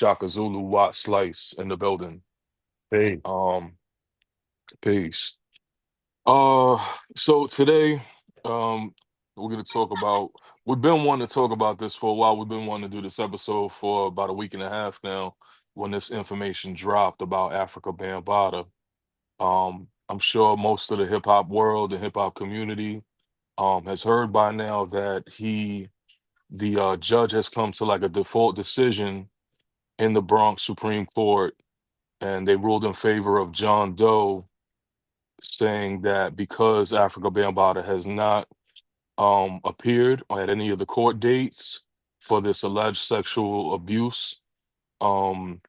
Shaka Zulu, Watt Slice in the building. Hey, Um, Peace. Uh, so today, um, we're gonna talk about. We've been wanting to talk about this for a while. We've been wanting to do this episode for about a week and a half now. When this information dropped about Africa Bambaataa, I'm sure most of the hip hop world and hip hop community, has heard by now that the judge has come to like a default decision in the Bronx Supreme Court, and they ruled in favor of John Doe, saying that because Africa Bambaataa has not appeared at any of the court dates for this alleged sexual abuse um,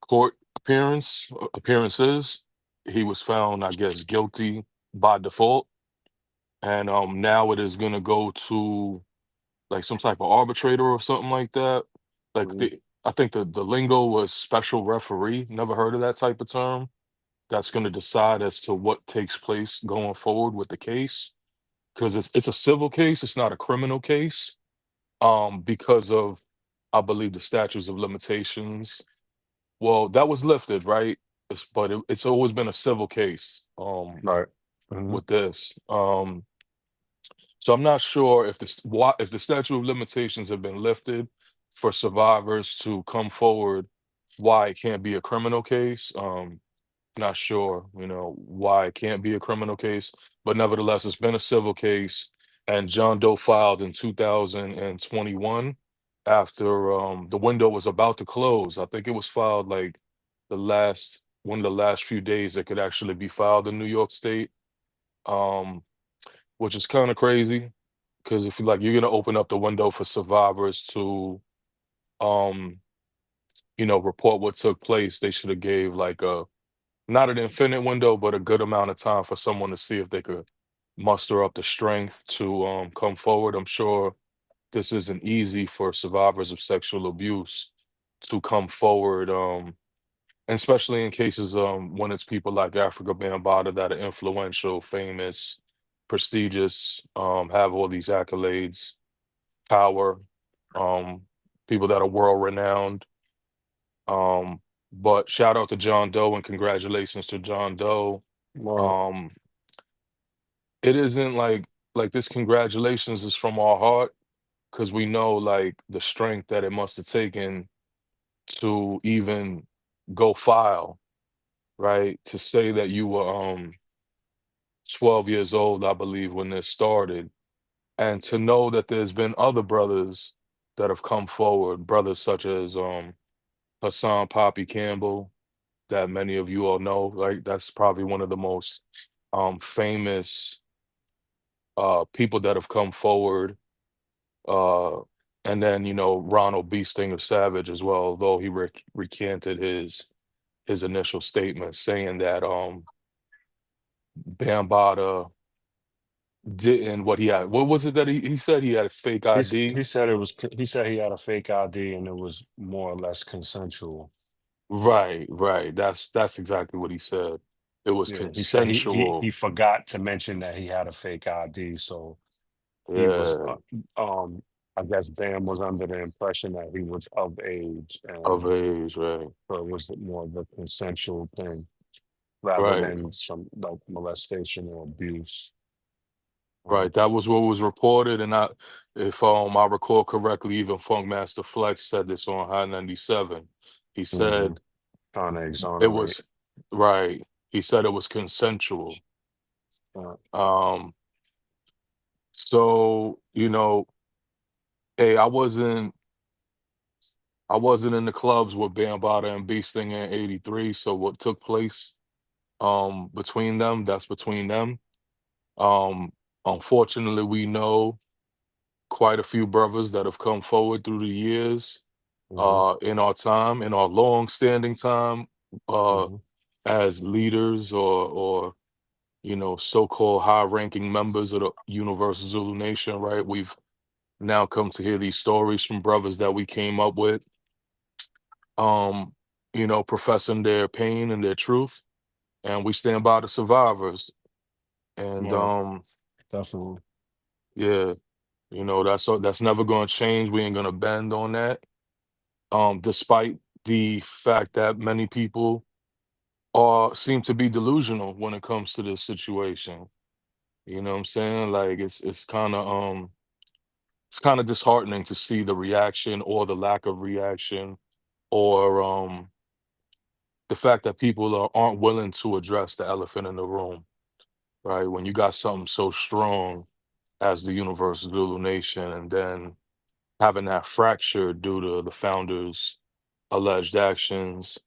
court appearances, he was found, I guess, guilty by default, and now it is going to go to like some type of arbitrator or something like that. Like mhm. I think the lingo was special referee. Never heard of that type of term. That's going to decide as to what takes place going forward with the case, because it's a civil case. It's not a criminal case. Because of, I believe, the statutes of limitations. Well, that was lifted, right? It's always been a civil case. Right. Hmm. With this. So I'm not sure if if the statute of limitations have been lifted for survivors to come forward, why it can't be a criminal case. Not sure, why it can't be a criminal case, but nevertheless, it's been a civil case, and John Doe filed in 2021 after the window was about to close. I think it was filed like one of the last few days that could actually be filed in New York State. Um, which is kind of crazy because if you like, you're gonna open up the window for survivors to, um, report what took place. They should have gave like a not an infinite window, but a good amount of time for someone to see if they could muster up the strength to come forward. I'm sure this isn't easy for survivors of sexual abuse to come forward, and especially in cases when it's people like Africa Bambaataa that are influential, famous, prestigious, have all these accolades, power, um, people that are world renowned. Um, but shout out to John Doe and congratulations to John Doe. Well, Um, it isn't like this congratulations is from our heart because we know like the strength that it must have taken to even go file, right? To say that you were 12 years old, I believe, when this started, and to know that there's been other brothers that have come forward, brothers such as Hassan Poppy Campbell, that many of you all know, like that's probably one of the most famous people that have come forward. Uh, and then Ronald B. Stinger Savage as well, although he recanted his initial statement saying that Bambaataa didn't what he had. What was it that he said he had a fake ID? he said he said he had a fake ID and it was more or less consensual. Right, right. That's exactly what he said. It was Yeah, he said he consensual. forgot to mention that he had a fake ID, so he was Yeah, I guess Bam was under the impression that he was of age, of and age, right. so it was more of a consensual thing rather Right. than some like molestation or abuse. Right. Um, That was what was reported. And if I recall correctly, even Funk Master Flex said this on High 97. He mhm. said Trying to it exonerate. was right. He said it was consensual. Uh, Um, so, hey, I wasn't in the clubs with Bambaataa and Beast Sting in '83. So what took place between them, that's between them. Um, Unfortunately, we know quite a few brothers that have come forward through the years, mhm, in our long-standing time, uh, mhm. as leaders or so-called high-ranking members of the Universal Zulu Nation, right? We've now come to hear these stories from brothers that we came up with, um, professing their pain and their truth, and we stand by the survivors. And Well, definitely. yeah, that's never going to change. We ain't going to bend on that. despite the fact that many people seem to be delusional when it comes to this situation. You know what I'm saying? Like it's kind of disheartening to see the reaction or the lack of reaction or the fact that people aren't willing to address the elephant in the room, right? When you got something so strong as the Universal Zulu Nation, and then having that fracture due to the founders' alleged actions,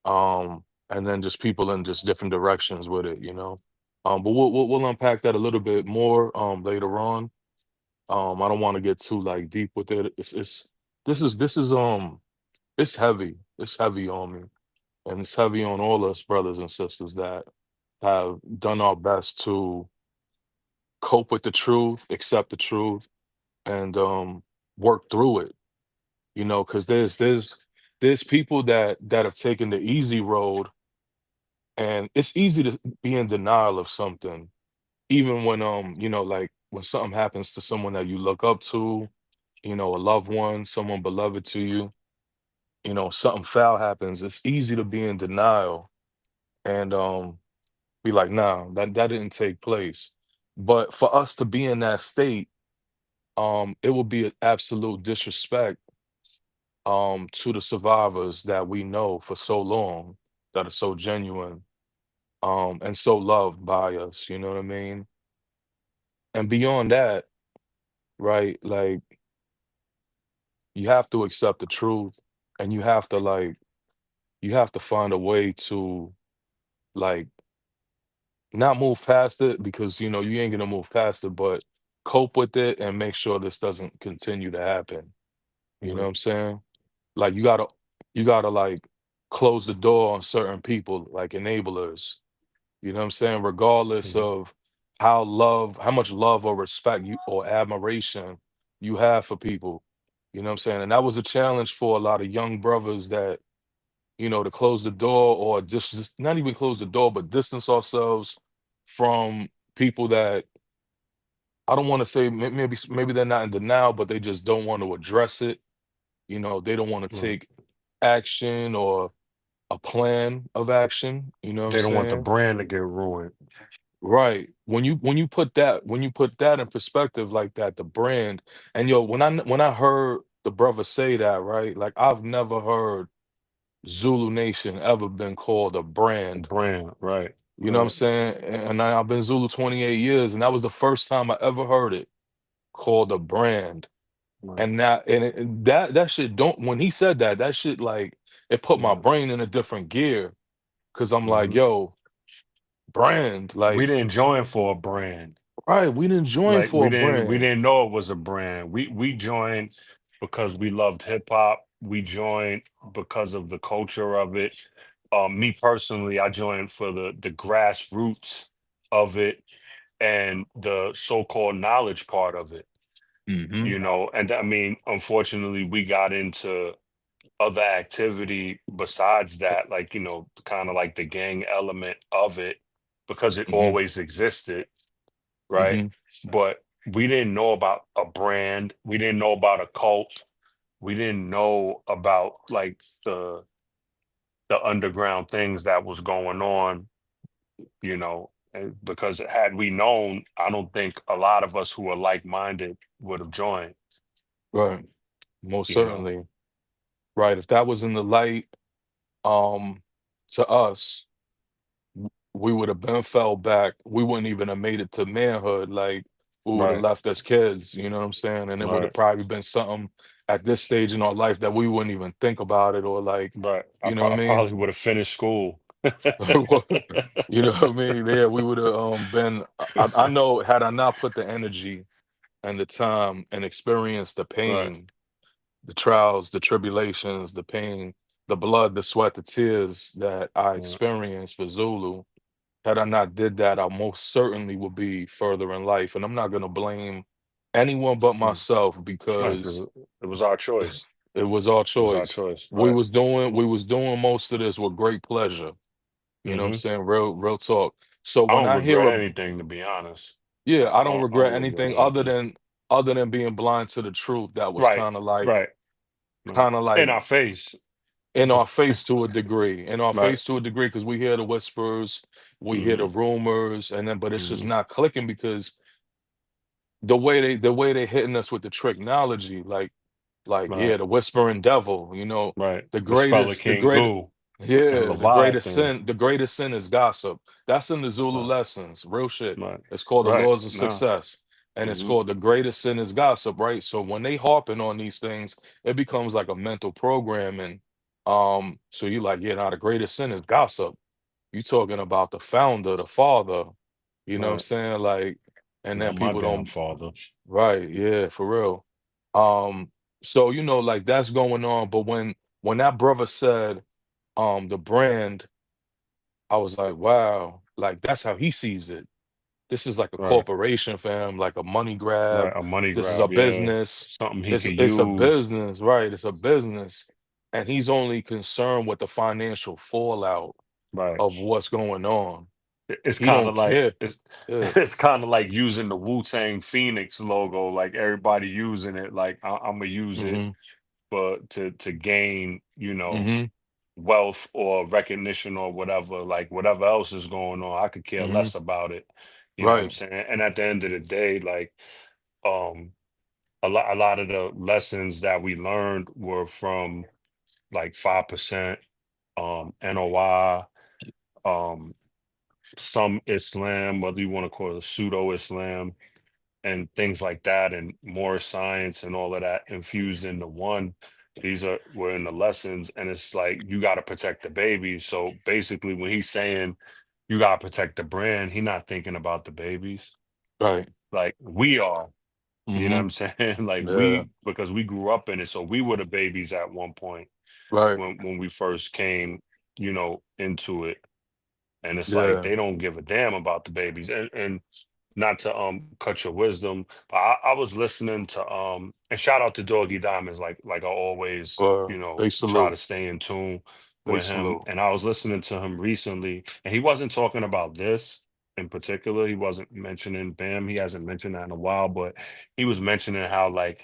and then just people in just different directions with it, you know. But we'll unpack that a little bit more later on. I don't want to get too like deep with it. It's this is it's heavy. It's heavy on me, and it's heavy on all us brothers and sisters that have done our best to cope with the truth, accept the truth, and work through it. You know, because there's people that have taken the easy road, and it's easy to be in denial of something, even when you know, like when something happens to someone that you look up to, you know, a loved one, someone beloved to you, you know, something foul happens. It's easy to be in denial and be like, nah, that didn't take place. But for us to be in that state, it would be an absolute disrespect to the survivors that we know for so long, that are so genuine, and so loved by us, you know what I mean? And beyond that, right, like you have to accept the truth, and you have to find a way to like not move past it, because you know you ain't gonna move past it, but cope with it and make sure this doesn't continue to happen. You know what Right. I'm saying? Like you gotta like close the door on certain people, like enablers. You know what I'm saying? Regardless Mhm. of how much love or respect you or admiration you have for people. You know what I'm saying? And that was a challenge for a lot of young brothers that, you know, to close the door, or just not even close the door, but distance ourselves from people that I don't want to say maybe they're not in denial, but they just don't want to address it. You know, they don't want to Right. take action or a plan of action. You know what I'm They don't want the saying? brand to get ruined. Right. When you put that in perspective like that, the brand, and yo, when I heard the brother say that, right? Like I've never heard Zulu Nation ever been called a The brand. brand, right. You know what I'm Right. saying? And I've been Zulu 28 years, and that was the first time I ever heard it called a brand. Right. And that shit don't when he said that, that shit like it put my Yeah. brain in a different gear, because I'm like, Mhm. yo, brand, We like, didn't join for a brand. right, we didn't join Like for a we brand. didn't know it was a brand. We joined because we loved hip hop. We joined because of the culture of it. Me personally, I joined for the grassroots of it and the so-called knowledge part of it. Hmm. And I mean, unfortunately, we got into other activity besides that, like, kind of like the gang element of it, because it Hmm. always existed, right? Hmm. But we didn't know about a brand. We didn't know about a cult. We didn't know about like the underground things that was going on, and because had we known, I don't think a lot of us who are like-minded would have joined, Right. Most you know. certainly. Right. If that was in the light, um, to us, we would have been fell back. We wouldn't even have made it to manhood. Like we would have Right, left as kids, you know what I'm saying? And it would have right, probably been something at this stage in our life that we wouldn't even think about it, or like, right. you know what I I mean? probably would have finished school. You know what I mean? Yeah, we would have been. I know, had I not put the energy and the time and experienced the Right. pain, the trials, the tribulations, the pain, the blood, the sweat, the tears that I Yeah. experienced for Zulu, had I not did that, I most certainly would be further in life. And I'm not gonna blame anyone but Mm. myself, Right, 'cause because it was our choice. it was our It was our choice. choice. Right. We was doing most of this with great pleasure. You know what I'm Hmm. saying? Real talk. So I when don't I hear regret a anything, to be honest. yeah, I don't I regret don't regret anything anything. other than being blind to the truth. That was Right. kind of like Right. Right. kind of In like our face. in our face to a degree, in our Right. face to a degree, because we hear the whispers, we hear the Hmm. rumors, and then but it's just Hmm. not clicking because the way they hitting us with the technology, like Right. yeah, the whispering devil, Right. the The Speller greatest, the King great, Goo and yeah, Leviathan. the greatest sin is gossip. That's in the Zulu Right. lessons, real shit. Right. It's called the Right. laws of No. success, and it's Hmm. called the greatest sin is gossip, right? So when they harping on these things, it becomes like a mental program, and so you like, yeah, now the greatest sin is gossip. You talking about the founder, the father, you know what I'm Right. saying? Like, and then Not my people damn don't, father. right, yeah, for real. So like that's going on, but when that brother said, the brand, I was like, wow, like that's how he sees it. This is like a Right. corporation for him, like a money grab. Right. A money This is a grab. Yeah. business. Something he This could it's a use. business, right? It's a business. And he's only concerned with the financial fallout Right. of what's going on. It's He kind of don't like care. it's Yeah. it's kind of like using the Wu Tang Phoenix logo, like everybody using it. Like I'm gonna use it Hmm. for to gain, Hmm. wealth or recognition or whatever. Like whatever else is going on, I could care Hmm. less about it. You know what I'm Right. saying? And at the end of the day, like um, a lot of the lessons that we learned were from like 5%, NOI, um, some Islam, whether you want to call it pseudo Islam, and things like that, and more science and all of that infused into one. These are were in the lessons, and it's like you got to protect the babies. So basically, when he's saying you got to protect the brand, he not thinking about the babies. Right. Like we are, you know what Hmm. I'm saying? Like Yeah. because we grew up in it, so we were the babies at one point Right. when we first came, into it. And it's like Yeah. they don't give a damn about the babies. And not to cut your wisdom, but I was listening to and shout out to Doggy Diamonds, like I always, They try to salute. stay in tune They with him. salute. And I was listening to him recently, and he wasn't talking about this in particular. He wasn't mentioning Bam. He hasn't mentioned that in a while, but he was mentioning how like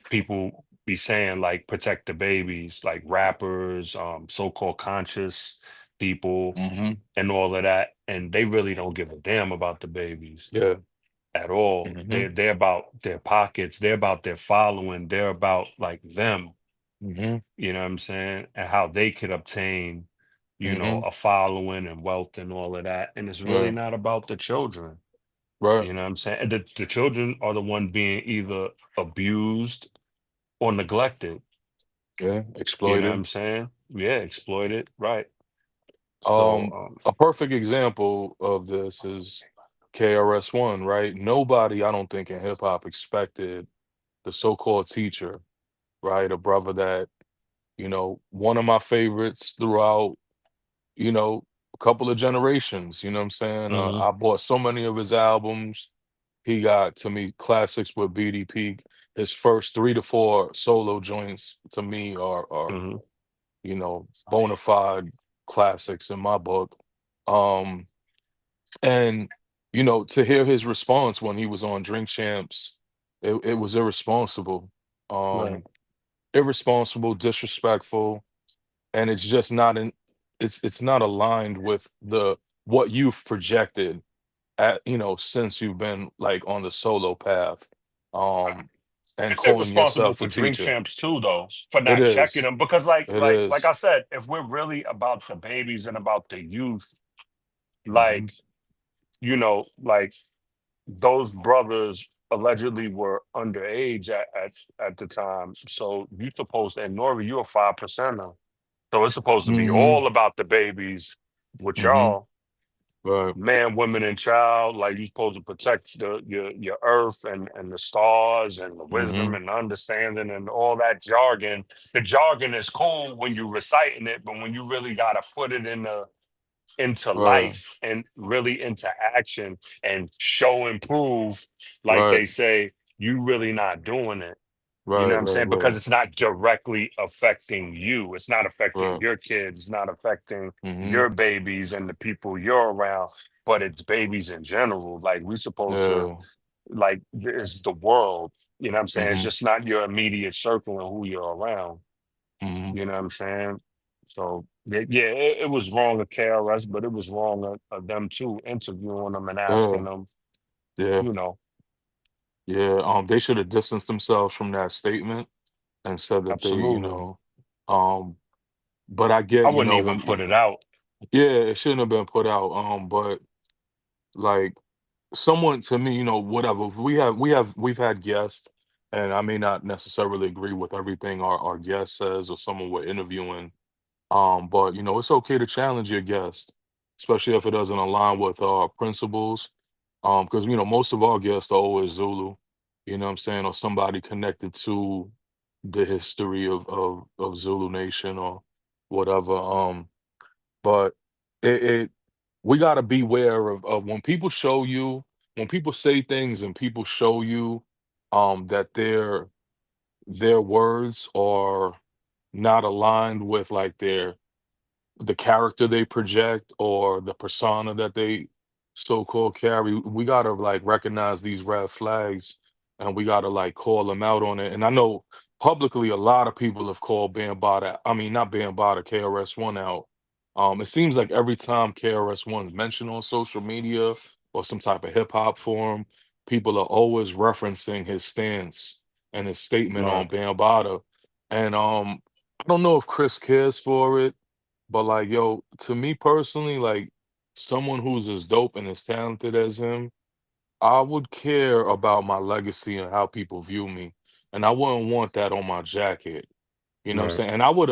people be saying like protect the babies, like rappers, so-called conscious people Hmm. and all of that, and they really don't give a damn about the babies Yeah. at all. Hmm. They're about their pockets, they're about their following, they're about like them, Hmm. you know what I'm saying? And how they could obtain, Hmm. a following and wealth and all of that. And it's really Right. not about the children. Right. You know what I'm saying? And the children are the one being either abused or neglected. Yeah. You know what Exploited. I'm saying? Yeah, exploited. Right. So Um, a perfect example of this is KRS-One, right? Nobody, I don't think, in hip hop expected the so-called teacher, right? A brother that, one of my favorites throughout, a couple of generations, you know what I'm saying? hmm I bought so many of his albums. He got, to me, classics with BDP. His first 3 to 4 solo joints to me are hmm bona fide classics in my book. Um, and to hear his response when he was on Drink Champs, it was irresponsible. right. Um, Irresponsible, disrespectful, and it's just not in it's not aligned with the what you've projected since you've been like on the solo path. Um, and It's calling irresponsible yourself for a Drink teacher. Champs too, though, for It not checking is. them. Because like It like like I is. said, if we're really about the babies and about the youth, Mhm. like like those brothers allegedly were underage at the time. So you supposed and Nori, you're a 5%er. So it's supposed to be Mhm. all about the babies with Mhm. y'all. Right. Man, women, and child. Like you're supposed to protect your earth and the stars and the wisdom Mhm. and the understanding and all that jargon. The jargon is cool when you're reciting it, but when you really gotta put it into Right. life and really into action and show and prove, like Right. they say, you really not doing it. You know Right. what I'm Right. saying? Because Right. it's not directly affecting you. It's not affecting Right. your kids. It's not affecting Mhm. your babies and the people you're around, but it's babies in general. Like we're supposed to, Yeah. like, it's the world. You know what I'm saying? It's Mhm. just not your immediate circle and who you're around. Mhm. You know what I'm saying? So yeah, it was wrong of KRS, but it was wrong of them too, interviewing them and Yeah, asking them, yeah, you know, yeah. They should have distanced themselves from that statement and said that they, absolutely. um, but I I get, wouldn't even when, put it out. yeah, it shouldn't have been put out. But like someone to me, whatever. If we've had guests, and I may not necessarily agree with everything our guest says or someone we're interviewing. But it's okay to challenge your guest, especially if it doesn't align with our principles. Because most of our guests are always Zulu, what I'm saying, or somebody connected to the history of Zulu Nation or whatever. But it we gotta beware of when people show you, when people say things and people show you that their words are not aligned with like the character they project or the persona that they so-called carry. We gotta like recognize these red flags and we gotta like call them out on it. And I know publicly a lot of people have called Bambaataa, I mean not Bambaataa, KRS-One out. It seems like every time KRS-One's mentioned on social media or some type of hip hop forum, people are always referencing his stance and his statement Right, on Bambaataa. And I don't know if Chris cares for it, but like, yo, to me personally, like someone who's as dope and as talented as him, I would care about my legacy and how people view me. And I wouldn't want that on my jacket. You know what I'm right, saying? And I would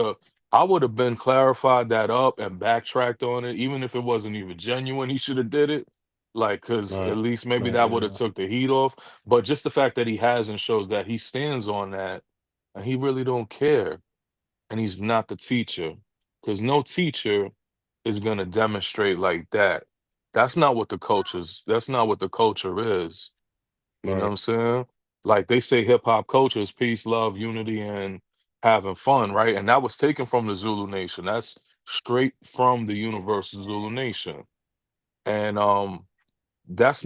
have been clarified that up and backtracked on it, even if it wasn't even genuine. He should have did it. Like, cause at right, least maybe right, that would have yeah, took the heat off. But just the fact that he hasn't shows that he stands on that and he really don't care and he's not the teacher because no teacher is going to demonstrate like that. That's not what the culture is. You know what right, I'm saying? Like they say hip hop culture is peace, love, unity, and having fun, right? And that was taken from the Zulu Nation. That's straight from the Universal Zulu Nation. And that's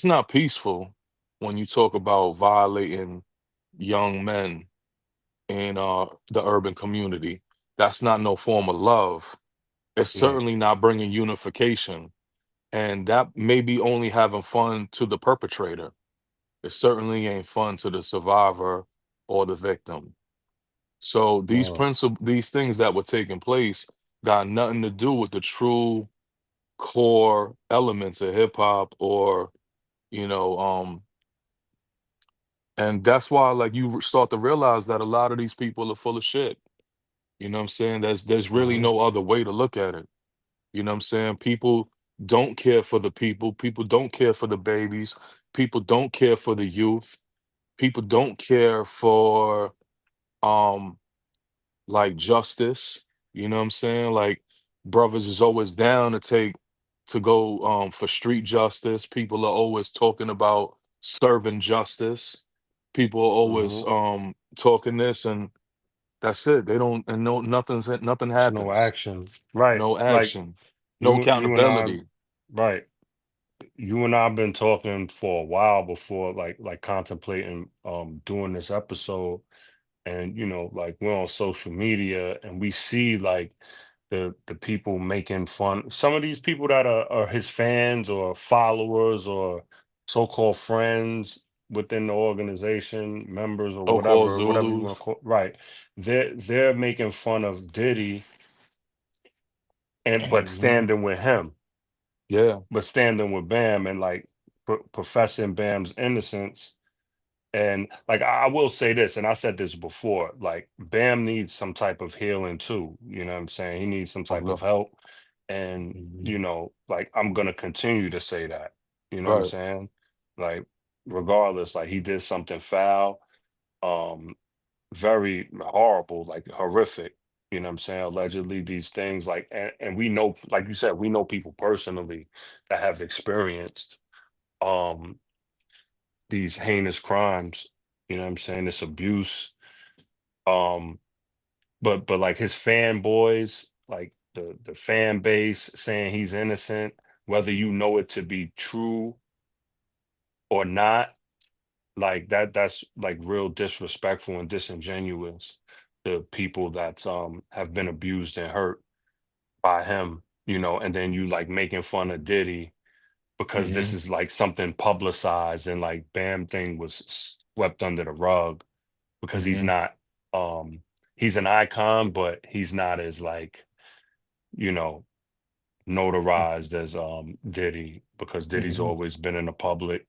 not peaceful when you talk about violating young men in the urban community. That's not no form of love. It's right, certainly not bringing unification, and that may be only having fun to the perpetrator. It certainly ain't fun to the survivor or the victim. So these things that were taking place got nothing to do with the true core elements of hip hop or you know and that's why like start to realize that a lot of these people are full of shit. You know what I'm saying? There's really hmm, no other way to look at it. You know what I'm saying? People don't care for the people. People don't care for the babies. People don't care for the youth. People don't care for um like justice. You know what I'm saying? Like brothers is always down to go for street justice. People are always talking about serving justice. People are always hmm. talking this and that's it. They don't and no nothing It's no happens. action. Right. No Like action. No you and I, accountability. right. You and I've been talking for a while before, like contemplating doing this episode. And like we're on social media and we see like the people making fun, some of these people that are his fans or followers or so-called friends within the organization, members or So-called whatever you want to Zulus. call, right, they're making fun of Diddy and but Mhm. standing with him, Yeah. but standing with Bam and like professing Bam's innocence. And like I will say this, and I said this before, like Bam needs some type of healing too. You know what I'm saying? He needs some type of Okay. help. And, Mhm. like I'm gonna continue to say that. You know what I'm Right. saying? Like, regardless, like he did something foul, um, very horrible, like horrific. You know what I'm saying? Allegedly, these things like and we know, like you said, we know people personally that have experienced um these heinous crimes, you know what I'm saying, this abuse. Um, but like his fanboys, like the fan base saying he's innocent, whether you know it to be true or not, like that's like real disrespectful and disingenuous. the people that's have been abused and hurt by him, and then you like making fun of Diddy because this Hmm. is like something publicized and like Bam thing was swept under the rug because he's Hmm. not he's an icon, but he's not as like, you know, notarized as Diddy because Diddy's Hmm. always been in the public,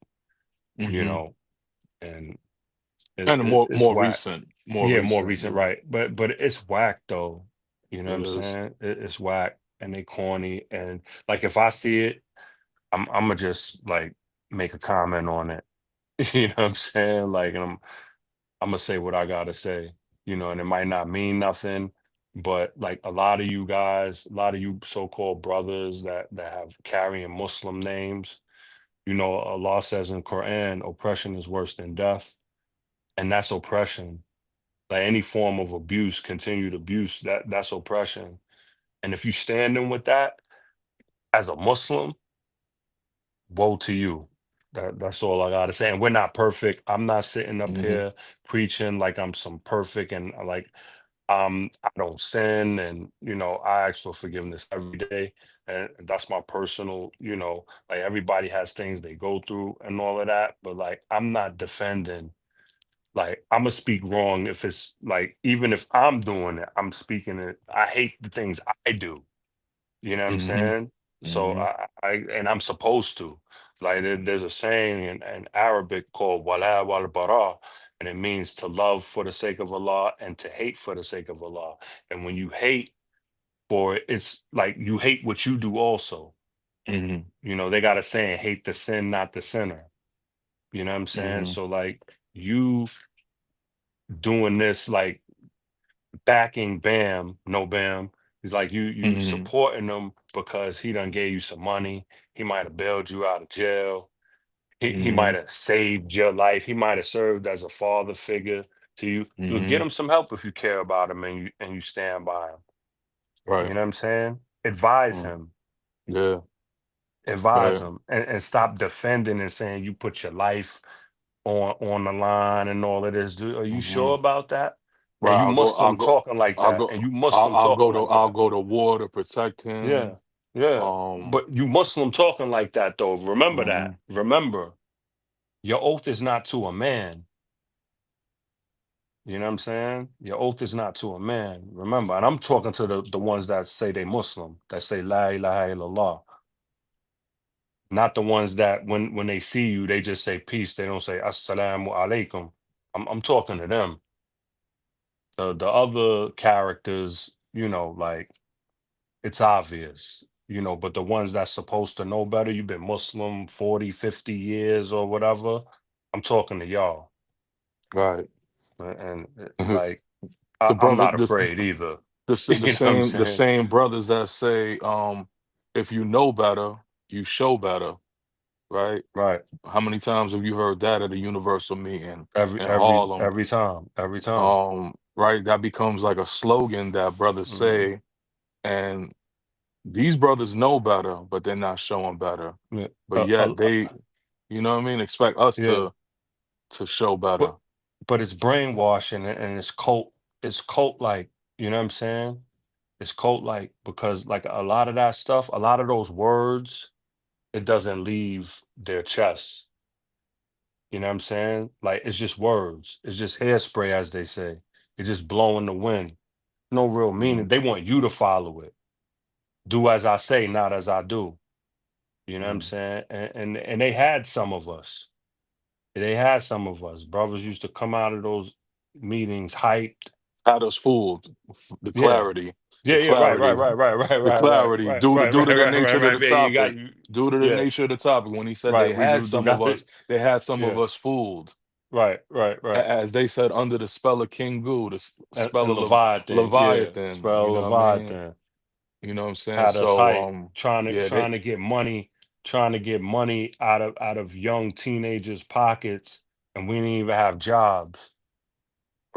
you Hmm. know, and And it's whack. more Yeah, more recent. recent, right? But it's whack though. You know what It I'm is. saying? It's whack and they corny and like if I see it, I'm gonna just like make a comment on it. You know what I'm saying? Like, and I'm gonna say what I gotta say. And it might not mean nothing, but like a lot of you guys, a lot of you so-called brothers that have carrying Muslim names, Allah says in Quran, oppression is worse than death, and that's oppression. Like any form of abuse, continued abuse, that's oppression. And if you standing with that as a Muslim, woe to you. That's all I gotta say. And we're not perfect. I'm not sitting up Hmm. here preaching like I'm some perfect and like I don't sin and I ask for forgiveness every day. And that's my personal, like everybody has things they go through and all of that. But like I'm not defending, like I'm gonna speak wrong if it's like even if I'm doing it, I'm speaking it. I hate the things I do. You know what I'm Hmm. saying? So Hmm. I and I'm supposed to. Like there's a saying in Arabic called wala wal bara, and it means to love for the sake of Allah and to hate for the sake of Allah. And when you hate for it, it's like you hate what you do also. Hmm. They got a saying, hate the sin, not the sinner. You know what I'm saying? Hmm. So like you doing this like backing Bam, no Bam. He's like you Hmm. supporting him because he done gave you some money. He might have bailed you out of jail. He Hmm. might have saved your life. He might have served as a father figure to you. You get Hmm. him some help if you care about him and you stand by him. You Right. know what I'm saying? Advise Mm. him. Yeah. Advise Right. him and stop defending and saying you put your life on the line and all of this. Are you Hmm. sure about that? And Right. you I'll go. I'll Muslim go. talking like I'll that. go. And you Muslim I'll talking go to. like I'll that. go to war to protect Yeah, him. yeah. Um. But you Muslim talking like that though. Remember that. Hmm. Remember, your oath is not to a man. You know what I'm saying? Your oath is not to a man. Remember, and I'm talking to the ones that say they Muslim, that say La ilaha illallah. Not the ones that when they see you, they just say peace. They don't say assalamu alaikum. I'm talking to them. The other characters, like it's obvious, but the ones that's supposed to know better, you've been Muslim 40, 50 years or whatever. I'm talking to y'all. Right. Like The I'm brother. not afraid either. The You know what I'm same. The saying? same brothers that say, if you know better, you show better. Right. Right. How many times have you heard that at a universal meeting Every in every Harlem? every time. Every time. Right. That becomes like a slogan that brothers Mhm. say, and these brothers know better, but they're not showing better. Yeah. But yet they, what I mean, expect us Yeah. to show better. But it's brainwashing and it's cult like, you know what I'm saying? It's cult like because like a lot of that stuff, a lot of those words, it doesn't leave their chest. You know what I'm saying? Like it's just words. It's just hairspray, as they say. It's just blowing the wind. No real meaning. Mhm. They want you to follow it. Do as I say, not as I do. You know what I'm Mhm. saying? And they had some of us. They had some of us. Brothers used to come out of those meetings hyped. Had us fooled. The Yeah. clarity, Yeah, the yeah, right, right, clarity, right, right, right, the right, right, clarity, right, right, due to right, the right, right, nature of right. the Yeah, you got topic, due to the yeah, nature of the topic. When he said right. We do do got they had some of yeah, us fooled. right, right, right. As they said, under the spell of King Gu, the spell And of Leviathan, yeah, Leviathan. You spell know what I mean? Leviathan You know what I'm saying? had us So, hype, yeah, they trying to get money, trying to get money out of young teenagers' pockets, and we didn't even have jobs.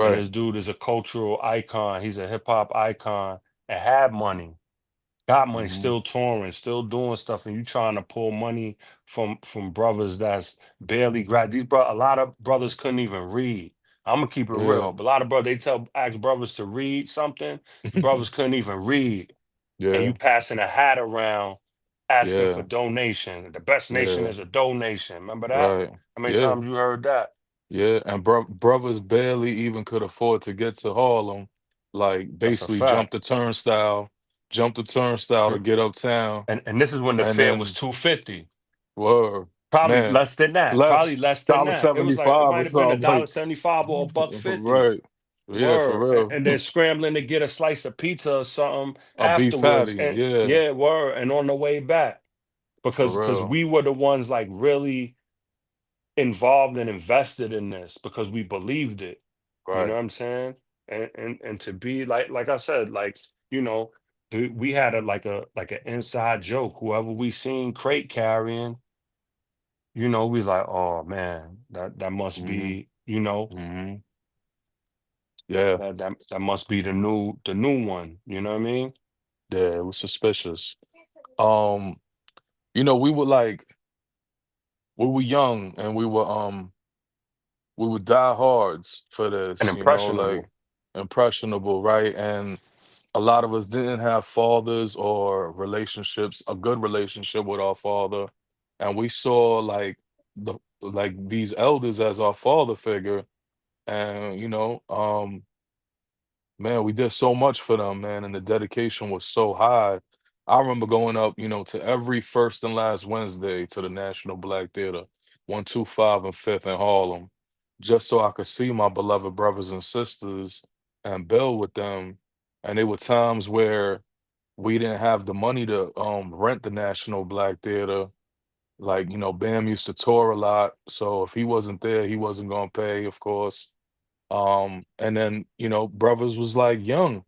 And right. this dude is a cultural icon. He's a hip hop icon and had money, got money, Hmm. still touring, still doing stuff, and you trying to pull money from brothers that's barely grad. A lot of brothers couldn't even read. I'm gonna keep it Yeah. real. But a lot of brothers, they ask brothers to read something. The brothers couldn't even read, and you Yeah. passing a hat around asking for Yeah. donation. The best nation Yeah. is a donation. Remember that? Right. How many Yeah. times you heard that? Yeah. And brothers barely even could afford to get to Harlem. Like That's a basically fact. jump the turnstile to Mm. get uptown. And this is when the And fare was then 250. word, Probably man, less than that. Probably less less than dollar that. It was seventy like it five or might have been a something. dollar Like 75 or a buck 50. right. Yeah, for Word. real. And then scrambling to get a slice of pizza or something A beef afterwards. patty. And Yeah, yeah, word. And on the way back. for Because real. we were the ones like really involved and invested in this because we believed it. You know Right. what I'm saying? And to be like I said, like, you know, we had a like an inside joke. Whoever we seen crate carrying, we like, oh man, that must Hmm. be, Hmm. Yeah. that must be the new one. You know what I mean? Yeah, it was suspicious. Um, we were like we were young and we were diehards for And this, like impressionable. impressionable, right? And a lot of us didn't have fathers or relationships, a good relationship with our father. And we saw like these elders as our father figure. And man, we did so much for them, man, and the dedication was so high. I remember going up, to every first and last Wednesday to the National Black Theater, 125 and Fifth in Harlem, just so I could see my beloved brothers and sisters and build with them. And there were times where we didn't have the money to rent the National Black Theater. Like, Bam used to tour a lot, so if he wasn't there, he wasn't gonna pay, of course. And then, brothers was like young.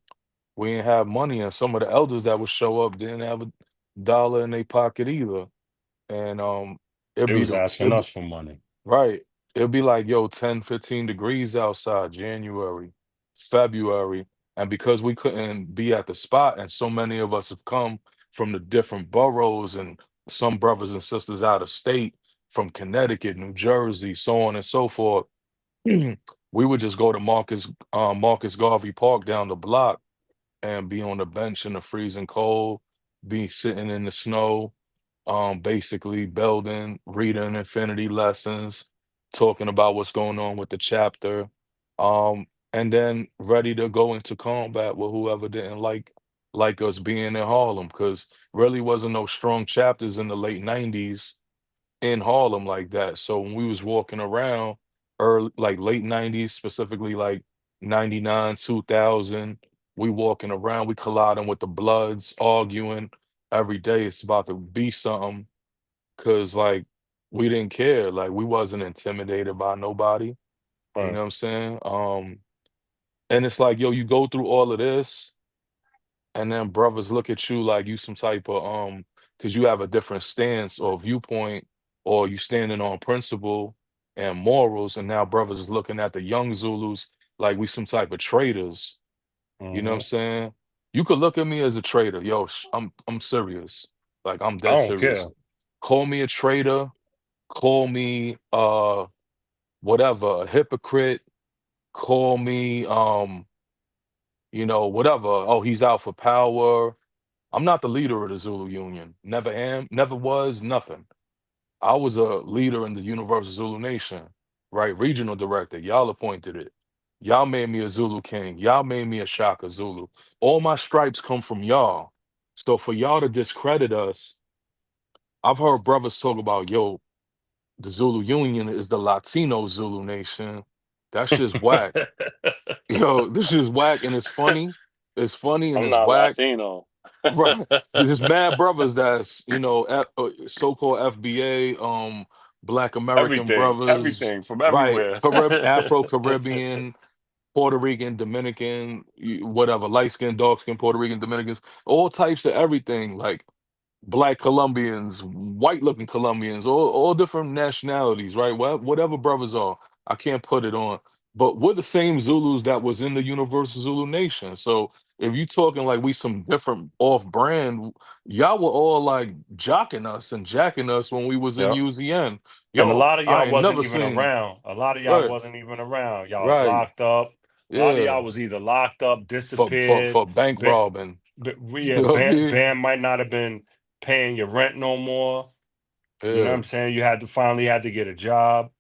We didn't have money, and some of the elders that would show up didn't have a dollar in their pocket either. And it'd They be was the asking it'd be, us for money. right. It'd be like, yo, 10, 15 degrees outside, January, February. And because we couldn't be at the spot, and so many of us have come from the different boroughs and some brothers and sisters out of state from Connecticut, New Jersey, so on and so forth. We would just go to Marcus Garvey Park down the block and be on the bench in the freezing cold, be sitting in the snow, basically building, reading infinity lessons, talking about what's going on with the chapter, and then ready to go into combat with whoever didn't like us being in Harlem, because really wasn't no strong chapters in the late 90s in Harlem like that. So when we was walking around early, like late 90s, specifically like 99, 2000, we walking around, we colliding with the Bloods, arguing every day. It's about to be something because like we didn't care. Like we wasn't intimidated by nobody. You know Right. what I'm saying? And it's like, yo, you go through all of this and then brothers look at you like you some type of because you have a different stance or viewpoint, or you standing on principle and morals, and now brothers is looking at the young Zulus like we some type of traitors. You know what I'm Hmm. saying? You could look at me as a traitor. Yo, I'm serious. Like I'm I dead don't serious. care. Call me a traitor, call me whatever, a hypocrite, call me whatever. Oh, he's out for power. I'm not the leader of the Zulu Union. Never am, never was, nothing. I was a leader in the Universal Zulu Nation, right? Regional director. Y'all appointed it. Y'all made me a Zulu king. Y'all made me a Shaka Zulu. All my stripes come from y'all. So for y'all to discredit us, I've heard brothers talk about, yo, the Zulu Union is the Latino Zulu Nation. That shit's whack. Yo, this is whack and it's funny. It's funny and I'm it's not whack. Latino. Right. There's mad brothers that's, so-called FBA, Black American brothers, Everything from right? everywhere. Afro-Caribbean, Puerto Rican, Dominican, whatever, light skin, dark skin, Puerto Rican, Dominicans, all types of everything, like Black Colombians, white looking Colombians, all different nationalities, right? Whatever brothers are, I can't put it on. but we're the same Zulus that was in the Universal Zulu Nation. So if you talking like we some different off brand, y'all were all like jocking us and jacking us when we was in Yep. UZN. And a Yo, lot of I y'all ain't wasn't never even seen around. A lot of y'all right, wasn't even around. Y'all was right, locked up. A lot of yeah, y'all was either locked up, for disappeared. bank Ba- robbing. You yeah, know what I mean? Bam might not have been paying your rent no more. You know what Yeah. I'm saying? You had to finally had to get a job.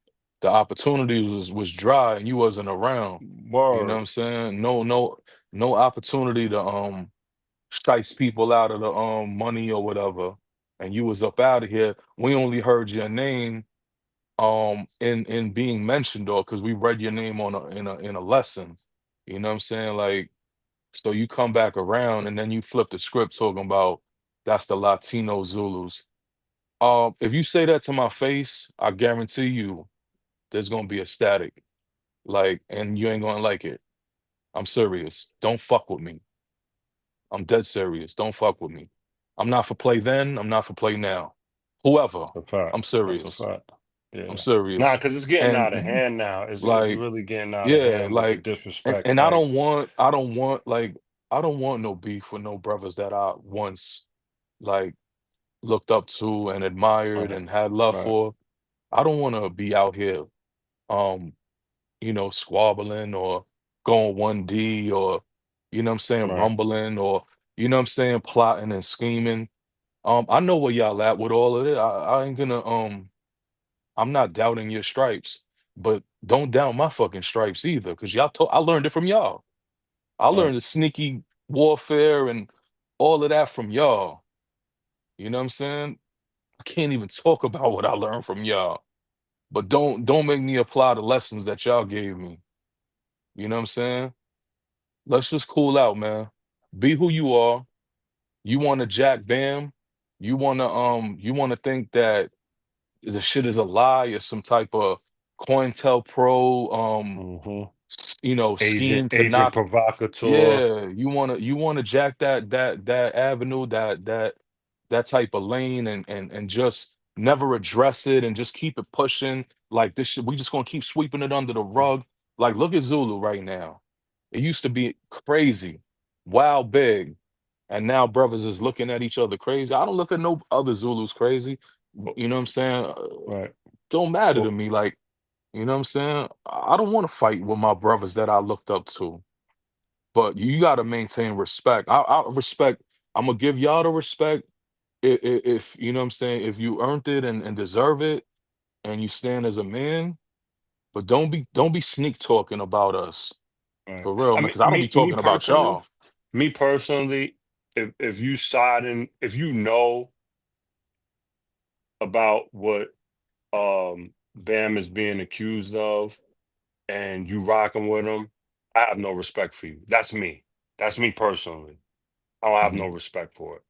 The opportunity was dry and you wasn't around. You know what I'm Word. saying? No opportunity to shice people out of the money or whatever. And you was up out of here. We only heard your name in being mentioned or because we read your name on in a lesson. You know what I'm saying? Like, so you come back around and then you flip the script talking about that's the Latino Zulus. If you say that to my face, I guarantee you there's gonna be a static. Like, and you ain't gonna like it. I'm serious. Don't fuck with me. I'm dead serious. Don't fuck with me. I'm not for play then. I'm not for play now. Whoever. That's a fact. I'm That's a serious. fact. I'm Yeah. Nah, serious. because it's getting out of And hand now. It's like, really getting out of yeah, hand with the like, disrespect. and Like, I don't want no beef with no brothers that I once like looked up to and admired right, and had love right, for. I don't want to be out here um squabbling or going 1D or, what I'm saying, right, rumbling or, what I'm saying, plotting and scheming. I know where y'all at with all of it. I ain't gonna, I'm not doubting your stripes, but don't doubt my fucking stripes either, because I learned it from y'all. I right, learned the sneaky warfare and all of that from y'all. You know what I'm saying? I can't even talk about what I learned from y'all, but don't make me apply the lessons that y'all gave me. You know what I'm saying? Let's just cool out, man. Be who you are. You want to jack Bam. You wanna think that the shit is a lie or some type of COINTELPRO mm-hmm. scheme to Agent knock. provocateur. Yeah, you wanna jack that avenue, that type of lane and just never address it and just keep it pushing like this shit. We just gonna keep sweeping it under the rug. Like, look at Zulu right now. It used to be crazy, wild big, and now brothers is looking at each other crazy. I don't look at no other Zulus crazy. Oh, You know what I'm saying? right. Don't matter to Oh, me. Like, you know what I'm saying? I don't want to fight with my brothers that I looked up to, but you got to maintain respect. I respect. I'm gonna give y'all the respect if you know what I'm saying. If you earned it and deserve it, and you stand as a man, but don't be sneak talking about us right. for real, I man. mean, Because I don't be talking about y'all. me personally, if you siding, if you know about what Bam is being accused of, and you rocking with him, I have no respect for you. That's me. That's me personally. I don't have Mhm. no respect for it.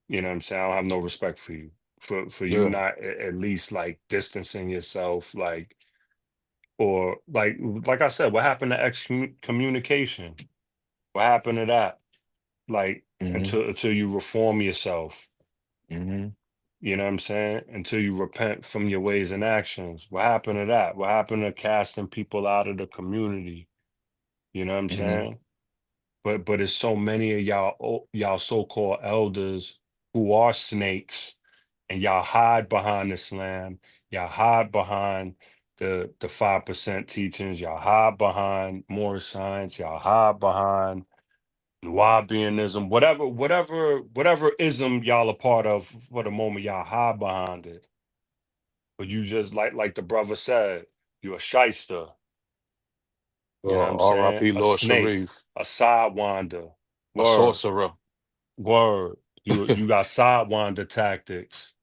You know what I'm saying? I don't have no respect for you. For you Yeah. not at least like distancing yourself, like or like I said, what happened to communication? What happened to that? Like Hmm. until you reform yourself. Hmm. You know what I'm saying? Until you repent from your ways and actions. What happened to that? What happened to casting people out of the community? You know what I'm Hmm. saying? But it's so many of y'all y'all so-called elders who are snakes, and y'all hide behind Islam, y'all hide behind the 5% teachings, y'all hide behind more science, y'all hide behind Wahabianism, whatever ism y'all a part of for the moment, y'all hide behind it. But you just like the brother said, you a shyster, you know what I'm saying? R.I.P. A Lord snake, Sharif, a sidewinder. a Word. sorcerer. Word. You got sidewinder tactics.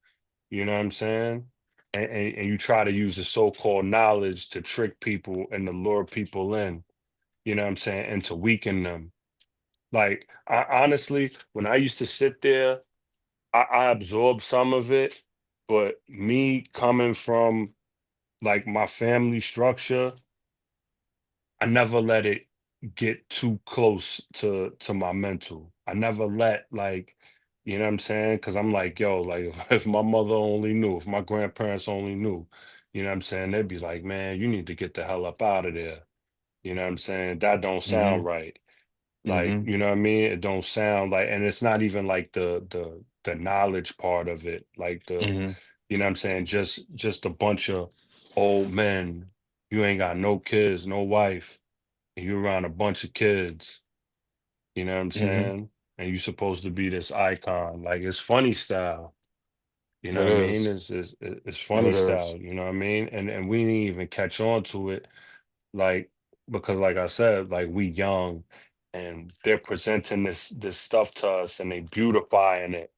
You know what I'm saying? And you try to use the so-called knowledge to trick people and to lure people in, you know what I'm saying, and to weaken them. Like I honestly, when I used to sit there, I absorbed some of it, but me coming from like my family structure, I never let it get too close to my mental. I never let like, you know what I'm saying? Because I'm like, yo, like if my mother only knew, if my grandparents only knew, You know what I'm saying? They'd be like, man, you need to get the hell up out of there. You know what I'm saying? That don't sound Mhm. right. Like, Mhm. you know what I mean? It don't sound like, and it's not even like the knowledge part of it, like the, Mhm. you know what I'm saying? Just a bunch of old men. You ain't got no kids, no wife, and you around a bunch of kids. You know what I'm Mhm. saying? And you supposed to be this icon. Like it's funny style. You know It what I mean? is. It's funny It is. style. You know what I mean? And we didn't even catch on to it, like because like I said, like we young, and they're presenting this stuff to us, and they beautifying it.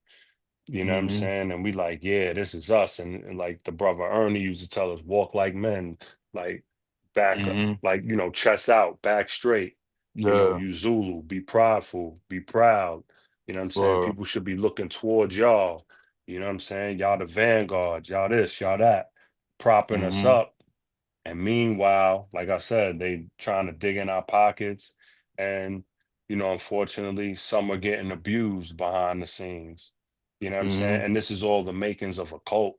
You know what I'm Mhm. saying? And we like, yeah, this is us. And like the brother Ernie used to tell us, walk like men, like back, Mhm. like, chest out, back straight. Yeah. You Zulu, be prideful, be proud. You know what I'm saying? Word. People should be looking towards y'all. You know what I'm saying? Y'all the vanguard, y'all this, y'all that, propping us Mhm. up. And meanwhile, like I said, they trying to dig in our pockets. And, unfortunately, some are getting abused behind the scenes. You know what I'm saying? Mhm. And this is all the makings of a cult.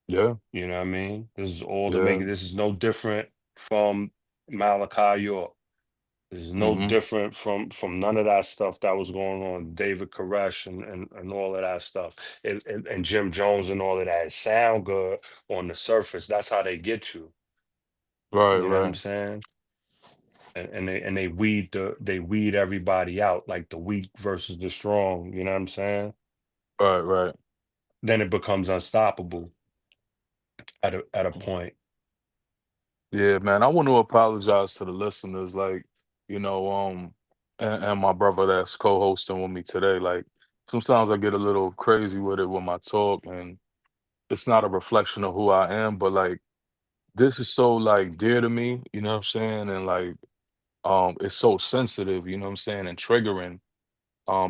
Yeah. You know what I mean? This is all the Yeah. making. This is no different from Malachi York. This is no Mhm. different from none of that stuff that was going on. David Koresh and all of that stuff. And Jim Jones and all of that. It sound good on the surface. That's how they get you. Right. You know what I'm Right. saying? And they weed everybody out, like the weak versus the strong. You know what I'm saying? Right. Right. Then it becomes unstoppable at a point. Yeah, man. I want to apologize to the listeners, like, you know, and my brother that's co-hosting with me today. Like, sometimes I get a little crazy with it with my talk, and it's not a reflection of who I am, but like, this is so like dear to me, you know what I'm saying? And like, it's so sensitive, you know what I'm saying, and triggering.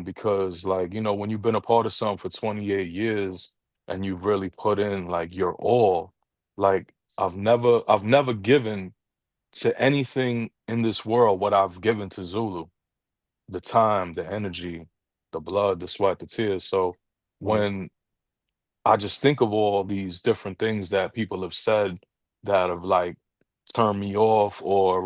Because like, when you've been a part of something for 28 years and you've really put in like your all, like I've never given to anything in this world what I've given to Zulu, the time, the energy, the blood, the sweat, the tears. So Right. when I just think of all these different things that people have said that have like turned me off or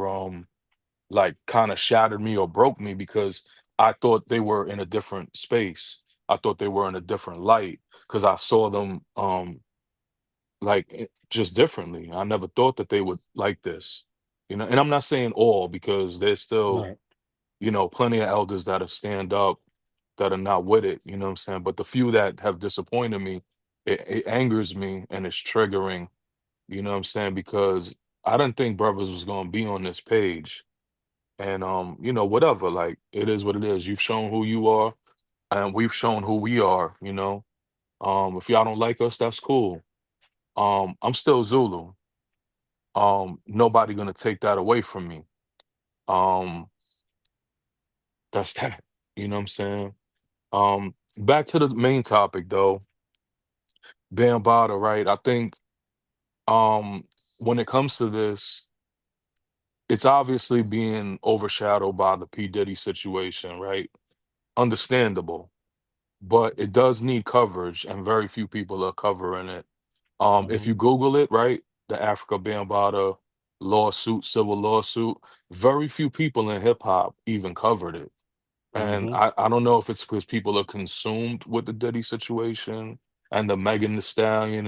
like kind of shattered me or broke me because I thought they were in a different space. I thought they were in a different light because I saw them like just differently. I never thought that they would like this. And I'm not saying all because there's still, Right. plenty of elders that stand up that are not with it, you know what I'm saying? But the few that have disappointed me, it angers me and it's triggering, you know what I'm saying? Because I didn't think brothers was gonna be on this page. And whatever, like it is what it is. You've shown who you are, and we've shown who we are. If y'all don't like us, that's cool. I'm still Zulu. Nobody gonna take that away from me. Um, that's that. You know what I'm saying? Back to the main topic though, Bambaataa, right? I think um when it comes to this, it's obviously being overshadowed by the P. Diddy situation, right? Understandable, but it does need coverage, and very few people are covering it. If Hmm. you Google it, right, the Africa Bambaataa lawsuit, civil lawsuit, very few people in hip hop even covered it. And Hmm. I don't know if it's because people are consumed with the Diddy situation and the Megan Thee Stallion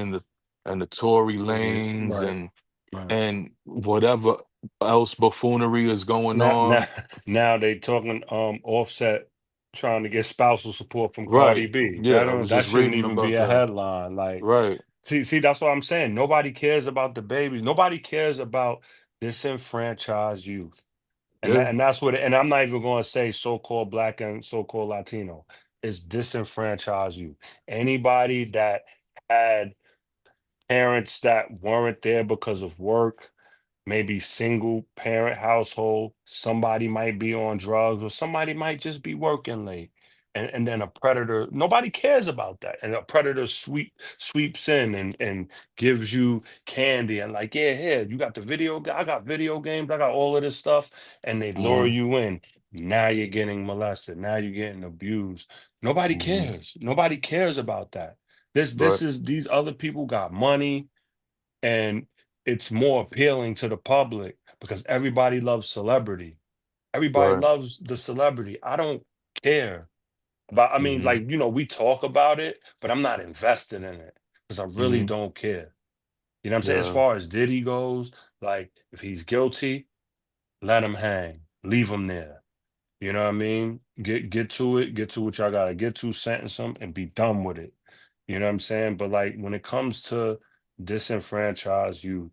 and the Tory Yeah. Lanez Right. and Right. and whatever else buffoonery is going Now, now, on. now they talking Offset trying to get spousal support from Cardi Right. B. Yeah, That I don't was that just shouldn't reading even be about a that. headline. Like, Right. see, that's what I'm saying. Nobody cares about the babies. Nobody cares about disenfranchised youth. Yeah. And that's what, and I'm not even going to say so-called black and so-called Latino. It's disenfranchised youth. Anybody that had parents that weren't there because of work, maybe single parent household, somebody might be on drugs or somebody might just be working late. And then a predator, nobody cares about that. And a predator sweeps in and gives you candy and like, yeah, here, you got the I got video games, I got all of this stuff, and they lure Hmm. you in. Now you're getting molested, now you're getting abused. Nobody Hmm. cares. Nobody cares about that. This Right. is these other people got money, and it's more appealing to the public because everybody loves celebrity. Everybody Right. loves the celebrity. I don't care about, I mean, Mhm. like, we talk about it, but I'm not invested in it because I really Mhm. don't care. You know what I'm saying? As Yeah. far as Diddy goes, like, if he's guilty, let him hang, leave him there. You know what I mean? Get to it, get to what y'all gotta get to, sentence him, and be done with it. You know what I'm saying? But like when it comes to disenfranchised youth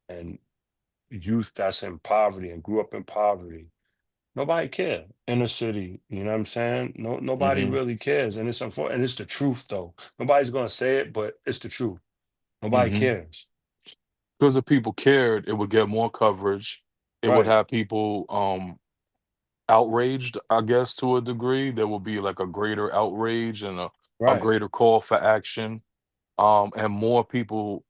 and youth that's in poverty and grew up in poverty, nobody care. Inner city, you know what I'm saying? Nobody Mhm. really cares. And it's unfortunate, and it's the truth though. Nobody's gonna say it, but it's the truth. Nobody Mhm. cares. Because if people cared, it would get more coverage. It would Right, have people outraged, I guess, to a degree. There will be like a greater outrage and a right. greater call for action. And more people,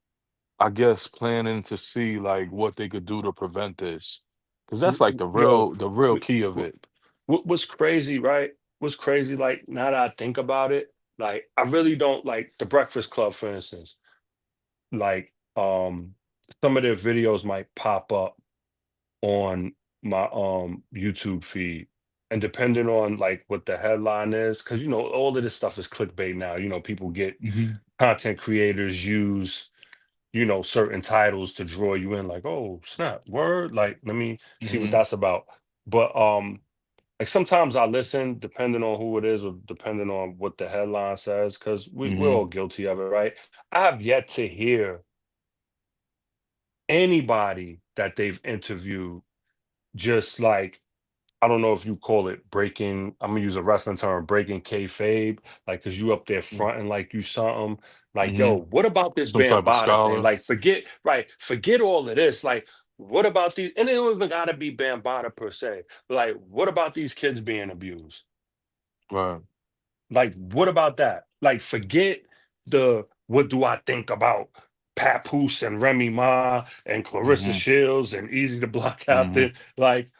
I guess, planning to see like what they could do to prevent this. Because that's like Yo, the real w- key of w- it. what's crazy, right? What's crazy, like now that I think about it, like I really don't like the Breakfast Club, for instance. Like, some of their videos might pop up on my YouTube feed. And depending on like what the headline is, because all of this stuff is clickbait now. People get Mhm. content creators use, certain titles to draw you in, like, oh snap, word, like let me see what Mhm. that's about. But like sometimes I listen depending on who it is or depending on what the headline says, because we're Mhm. all guilty of it, right? I have yet to hear anybody that they've interviewed just like, I don't know if you call it breaking. I'm gonna use a wrestling term, breaking kayfabe. Like, cause you up there fronting like you something. Like, yo, Mhm. what about this Some type of Bambaataa thing? scholar. Like, forget all of this. Like, what about these? And it don't even gotta be Bambaataa per se. Like, what about these kids being abused? Right. Like, what about that? Like, forget the what do I think about Papoose and Remy Ma and Clarissa Mhm. Shields and Easy to Block Out Mhm. there. Like,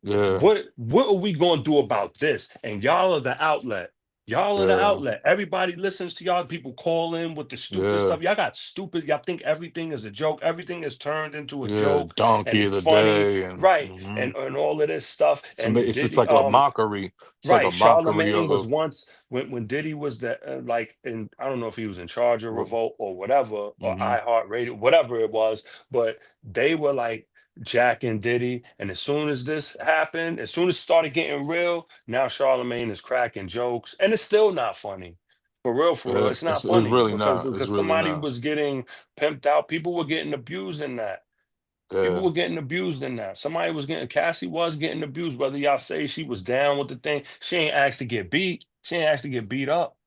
Yeah. what are we gonna do about this? And y'all are the outlet. Y'all are the Yeah. outlet. Everybody listens to y'all. People call in with the stupid Yeah. stuff. Y'all got stupid. Y'all think everything is a joke. Everything is turned into a Yeah. joke, and Donkey of it's the funny, day and right? mhm. And all of this stuff. And It's Diddy, like a mockery. It's like a right. mockery Charlemagne was of once when Diddy was the like, and I don't know if he was in charge of Revolt or whatever, or mhm. iHeartRadio, whatever it was, but they were like Jack and Diddy. And as soon as this happened, as soon as it started getting real, now Charlemagne is cracking jokes, and it's still not funny. For real, Yeah. it's not It's funny really because not. It's because really somebody not. was getting pimped out. People were getting abused in that. People Yeah. were getting abused in that. Somebody was getting Cassie was getting abused. Whether y'all say she was down with the thing, she ain't asked to get beat. She ain't asked to get beat up.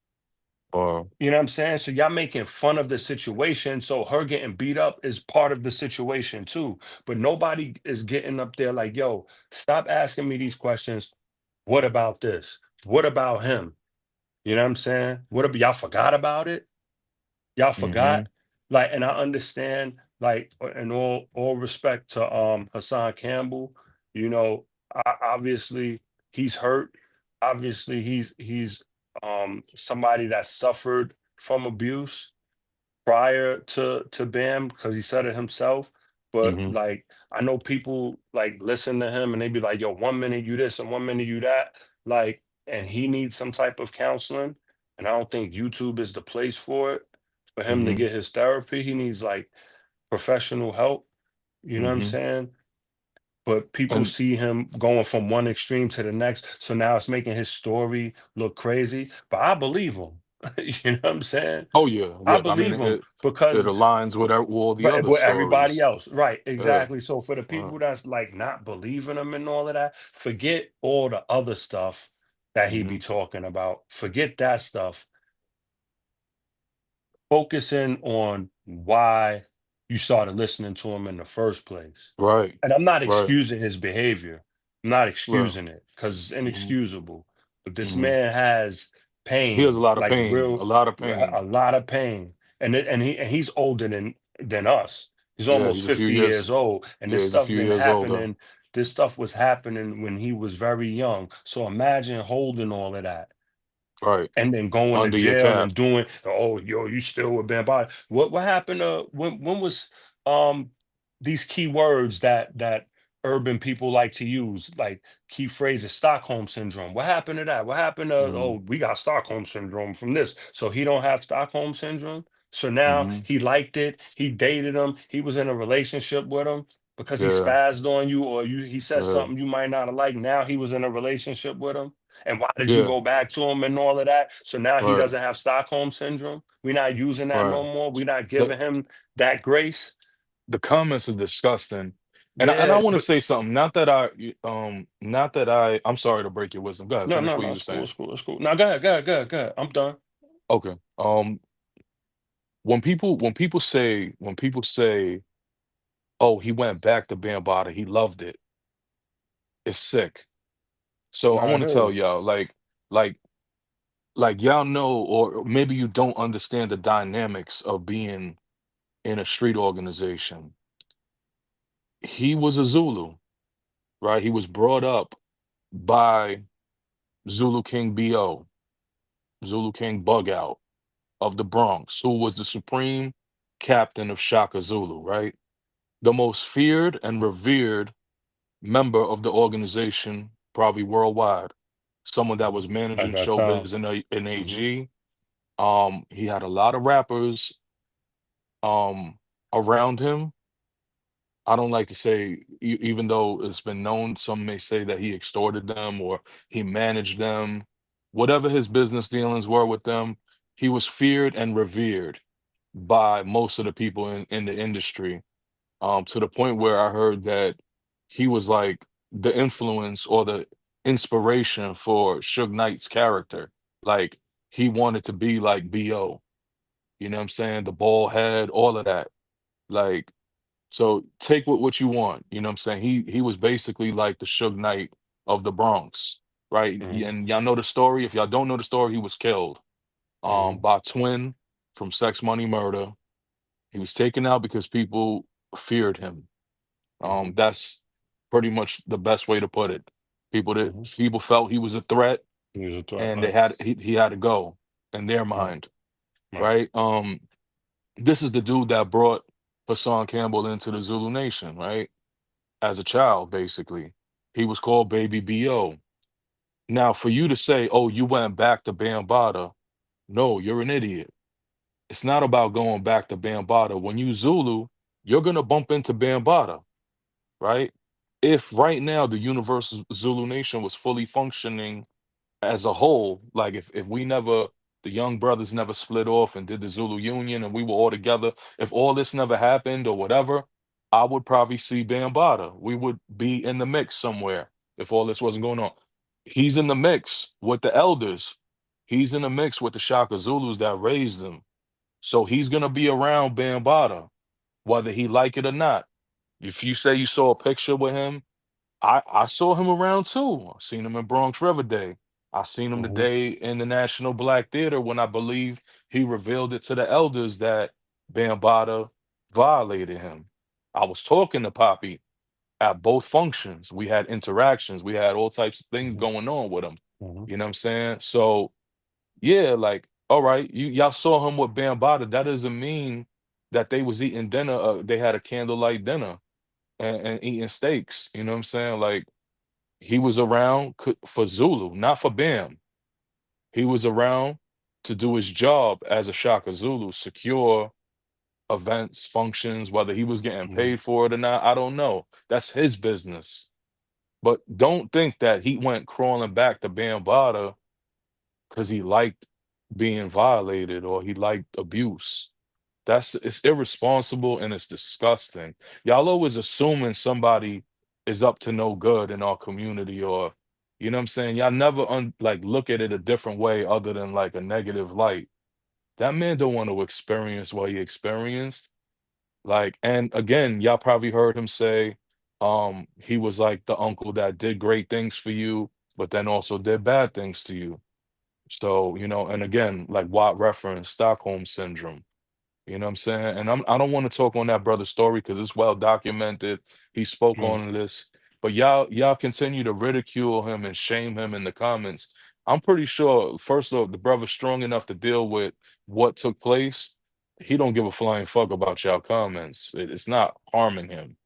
Or You know what I'm saying? So y'all making fun of the situation. So her getting beat up is part of the situation too. But nobody is getting up there like, yo, stop asking me these questions. What about this? What about him? You know what I'm saying? What about y'all forgot about it? Y'all forgot? mhm. Like, and I understand, like, in all respect to Hassan Campbell, you know, obviously he's hurt. Obviously, he's somebody that suffered from abuse prior to Bam because he said it himself. But Mhm. like I know people like listen to him and they be like, yo, 1 minute you this and 1 minute you that. Like, and he needs some type of counseling. And I don't think YouTube is the place for it. For him to Mhm. get his therapy, he needs like professional help. You know what I'm Mhm. saying? But people And see him going from one extreme to the next. So now it's making his story look crazy. But I believe him. You know what I'm saying? oh yeah, I yeah. I mean believe him it because aligns with all the but other with everybody stories. else, right? Yeah. Exactly. So for the Uh, people that's like not believing him and all of that, forget all the other stuff that he be mhm. talking about. Forget that stuff. Focusing on why you started listening to him in the first place. Right. And I'm not Right. excusing his behavior. I'm not Right. excusing it because it's Mhm. inexcusable. But this Mhm. man has He has a pain, lot of like pain. A real, lot of pain. a lot of pain, and he's older than us. He's Yeah. almost He's a few 50 years. years old, and Yeah. this He's a stuff few been years older. happening. This stuff was happening when he was very young. So imagine holding all of that Right. and then going to Under your jail cap. and doing, oh, yo, you still with Bambaataa. What happened? When was? um these key words that urban people like to use, like key phrases, Stockholm syndrome. What happened to that? What happened to, Mhm. oh, we got Stockholm syndrome from this. So he don't have Stockholm syndrome. So now Mhm. he liked it, he dated him, he was in a relationship with him because he Yeah. spazzed on you, or he said Yeah. something you might not have liked. Now he was in a relationship with him. And why did you Yeah. go back to him and all of that? So now he Right. doesn't have Stockholm syndrome. We're not using that no Right. more. We're not The giving him that grace. the comments are disgusting. And I Yeah, want to but say something. Not that I'm sorry to break your wisdom. Go ahead, no, finish no, what no, you were it's cool, saying. it's cool, it's cool. Now go ahead, go ahead, go ahead, go ahead. I'm done. Okay. When people say, oh, he went back to Bambaataa, he loved it. It's sick. So I Nah, want it to tell is. y'all, like, y'all know, or maybe you don't understand the dynamics of being in a street organization. He was a Zulu, right? He was brought up by Zulu King B.O., Zulu King Bug Out of the Bronx, who was the supreme captain of Shaka Zulu, right? The most feared and revered member of the organization, probably worldwide. Someone that was At managing that time. showbiz in Hmm. AG. He had a lot of rappers um around him. I don't like to say, even though it's been known, some may say that he extorted them or he managed them. Whatever his business dealings were with them, he was feared and revered by most of the people in the industry. To the point where I heard that he was like the influence or the inspiration for Suge Knight's character. Like he wanted to be like B.O. You know what I'm saying? The bald head, all of that. Like, so take what you want. You know what I'm saying? He was basically like the Suge Knight of the Bronx, right? Hmm. And y'all know the story. If y'all don't know the story, he was killed Hmm. by Twin from Sex Money Murder. He was taken out because people feared him. Hmm. That's pretty much the best way to put it. Hmm. People felt he was a threat, He was a threat, and right? he had to go in their Right, mind, right. right? This is the dude that brought Hassan Campbell into the Zulu Nation, right? As a child, basically. He was called Baby B.O. Now, for you to say, oh, you went back to Bambaataa, no, you're an idiot. It's not about going back to Bambaataa. When you Zulu, you're gonna bump into Bambaataa, right? If right now the Universal Zulu Nation was fully functioning as a whole, like if we never, the young brothers never split off and did the Zulu Union and we were all together, if all this never happened or whatever, I would probably see Bambaataa. We would be in the mix somewhere if all this wasn't going on. He's in the mix with the elders. He's in the mix with the Shaka Zulus that raised him. So he's gonna be around Bambaataa, whether he like it or not. If you say you saw a picture with him, I saw him around too. I seen him in Bronx River Day. I seen him Hmm. today in the National Black Theater when I believe he revealed it to the elders that Bambaataa violated him. I was talking to Poppy at both functions. We had interactions. We had all types of things Hmm. going on with him. Hmm. You know what I'm saying? So yeah, like, all right, y'all saw him with Bambaataa. That doesn't mean that they was eating dinner. They had a candlelight dinner and eating steaks. You know what I'm saying? Like he was around for Zulu, not for Bam. He was around to do his job as a Shaka Zulu, secure events, functions, whether he was getting Hmm. paid for it or not, I don't know. That's his business. But don't think that he went crawling back to Bambaataa because he liked being violated or he liked abuse. It's irresponsible and it's disgusting. Y'all always assuming somebody is up to no good in our community or you know what I'm saying? Y'all never like look at it a different way other than like a negative light. That man don't want to experience what he experienced. Like, and again, y'all probably heard him say, he was like the uncle that did great things for you, but then also did bad things to you. So, and again, like Watt referenced Stockholm syndrome. You know what I'm saying? And I don't want to talk on that brother's story because it's well documented. He spoke Right. on this, but y'all continue to ridicule him and shame him in the comments. I'm pretty sure, first off, the brother's strong enough to deal with what took place. he don't give a flying fuck about y'all comments. It's not harming him.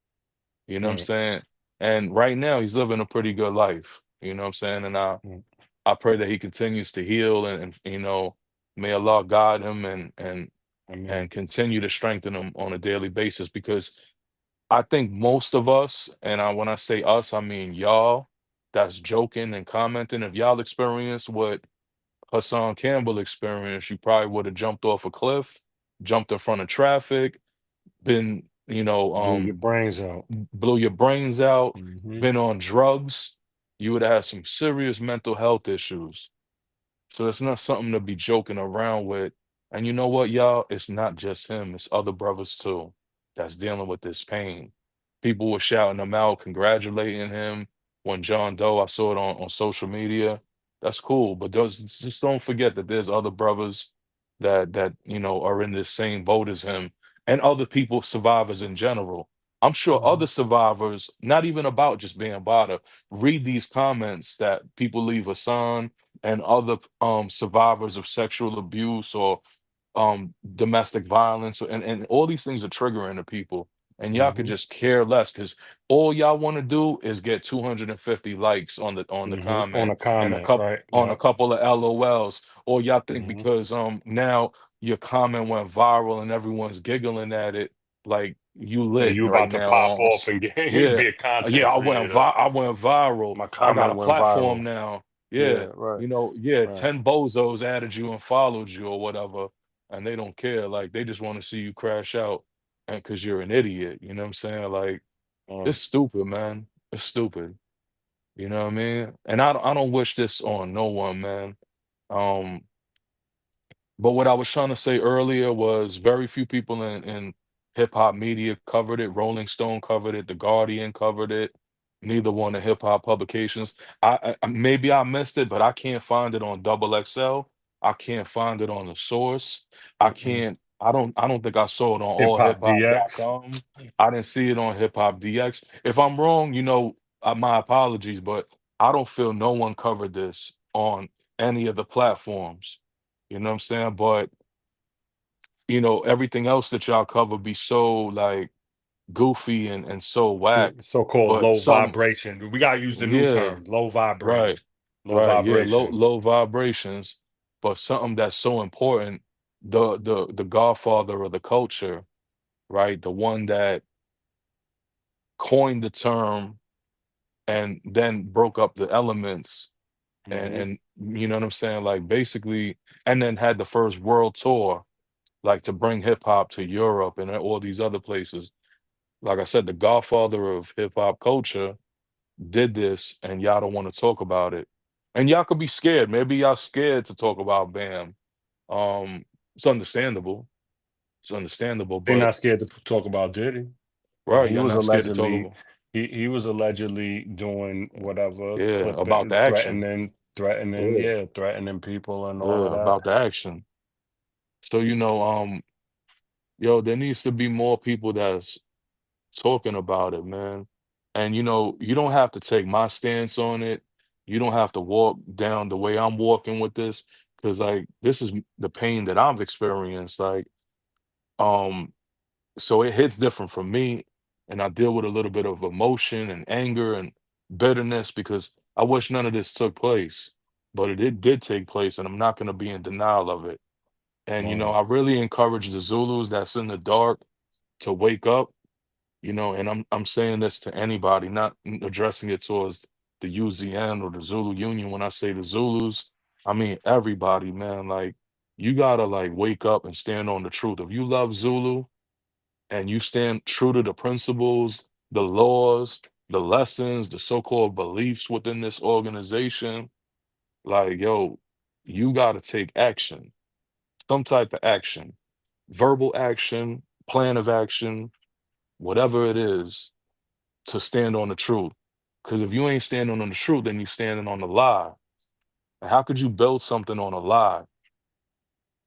You know what I'm Right. saying? And right now he's living a pretty good life. You know what I'm saying? And Mm. I pray that he continues to heal and may Allah guide him I mean, and continue to strengthen him on a daily basis because I think most of us, and when I say us, I mean y'all that's joking and commenting. If y'all experienced what Hassan Campbell experienced, you probably would have jumped off a cliff, jumped in front of traffic, been, blew your brains out. blew your brains out, Hmm. been on drugs. You would have had some serious mental health issues. So it's not something to be joking around with. And you know what, y'all? It's not just him, it's other brothers too that's dealing with this pain. People were shouting him out, congratulating him. When John Doe, I saw it on social media. That's cool. But just don't forget that there's other brothers that are in this same boat as him and other people, survivors in general. I'm sure Hmm. other survivors, not even about just being Bada, read these comments that people leave Hassan and other survivors of sexual abuse or domestic violence and all these things are triggering to people and y'all could Hmm. just care less because all y'all want to do is get 250 likes on the Hmm. On comment a and comment, right? a Yep. couple of LOLs, or y'all think Hmm. because now your comment went viral and everyone's giggling at it like you And lit you right about to now pop on off and get yeah. be a Yeah, content creator. I went viral. My I got comment a went platform viral. now. Yeah. Yeah, right, Yeah, right. 10 bozos added you and followed you or whatever, and they don't care. Like they just want to see you crash out and because you're an idiot. You know what I'm saying? Like Um, it's stupid, man. It's stupid. You know what I mean? And I don't wish this on no one, man. Um, but what I was trying to say earlier was very few people in hip hop media covered it. Rolling Stone covered it. The Guardian covered it. Neither one of hip hop publications. Maybe I missed it, but I can't find it on Double XL. I can't find it on the source. I mm-mm. can't. I don't think I saw it on Hip Hop DX. allhiphop.com. I didn't see it on Hip Hop DX. If I'm wrong, my apologies, but I don't feel no one covered this on any of the platforms. You know what I'm saying? But, everything else that y'all cover be so like goofy and so The whack. so-called But low some, vibration. We gotta use the new yeah, term, low vibrating, right, low right, yeah, low vibration. low vibrations, but something that's so important, the godfather of the culture, right? The one that coined the term and then broke up the elements Hmm. you know what I'm saying? Like basically, and then had the first world tour like to bring hip hop to Europe and all these other places. Like I said, the godfather of hip hop culture did this, and y'all don't want to talk about it. And y'all could be scared. Maybe y'all scared to talk about Bam. It's understandable. It's understandable, They're but not scared to talk about Diddy. right, He y'all was not scared to talk allegedly about he was allegedly doing whatever, yeah about the clipping, action. Yeah, threatening people and all of yeah, that. about the action. So yo, there needs to be more people that's talking about it, man. And you don't have to take my stance on it. You don't have to walk down the way I'm walking with this, because like this is the pain that I've experienced. Like, um, so it hits different for me, and I deal with a little bit of emotion and anger and bitterness because I wish none of this took place, but it did take place, and I'm not going to be in denial of it. And Wow. I really encourage the Zulus that's in the dark to wake up, and I'm saying this to anybody, not addressing it towards the UZN or the Zulu Union. When I say the Zulus, I mean everybody, man. Like you gotta like wake up and stand on the truth. If you love Zulu and you stand true to the principles, the laws, the lessons, the so-called beliefs within this organization, like yo, you gotta take action, some type of action, verbal action, plan of action, whatever it is to stand on the truth. Because if you ain't standing on the truth, then you standing on the lie. And how could you build something on a lie?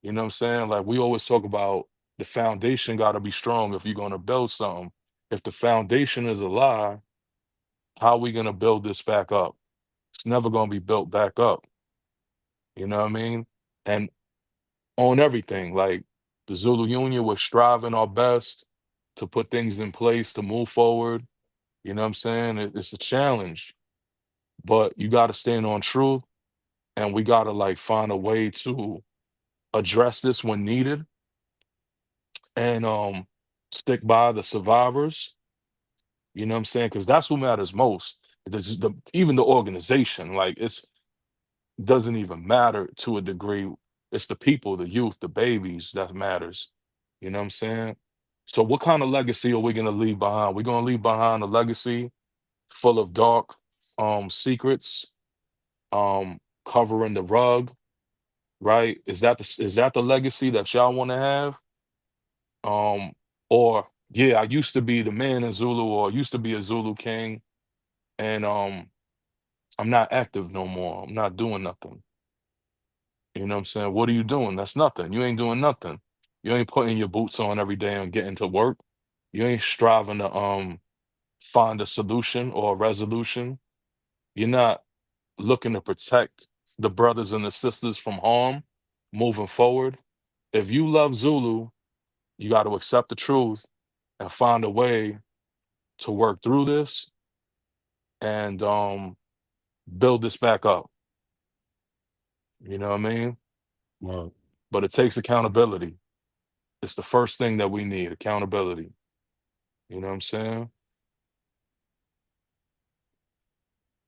You know what I'm saying? Like we always talk about the foundation got to be strong if you're going to build something. If the foundation is a lie, how are we going to build this back up? It's never going to be built back up. You know what I mean? And on everything, like The Zulu Union, we're striving our best to put things in place to move forward. You know what I'm saying? It's a challenge, but you got to stand on truth, and we got to like find a way to address this when needed, and stick by the survivors. You know what I'm saying? Because that's who matters most. Even the organization, like it's doesn't even matter to a degree. It's the people, the youth, the babies that matters. You know what I'm saying? So what kind of legacy are we gonna leave behind? We're gonna leave behind a legacy full of dark secrets, covering the rug, right? Is that the legacy that y'all want to have? Um, or yeah, I used to be the man in Zulu, or I used to be a Zulu king, and I'm not active no more. I'm not doing nothing. You know what I'm saying? What are you doing? That's nothing. You ain't doing nothing. You ain't putting your boots on every day and getting to work. You ain't striving to find a solution or a resolution. You're not looking to protect the brothers and the sisters from harm moving forward. If you love Zulu, you got to accept the truth and find a way to work through this and build this back up. You know what I mean? Well, But it takes accountability. It's the first thing that we need, accountability. You know what I'm saying?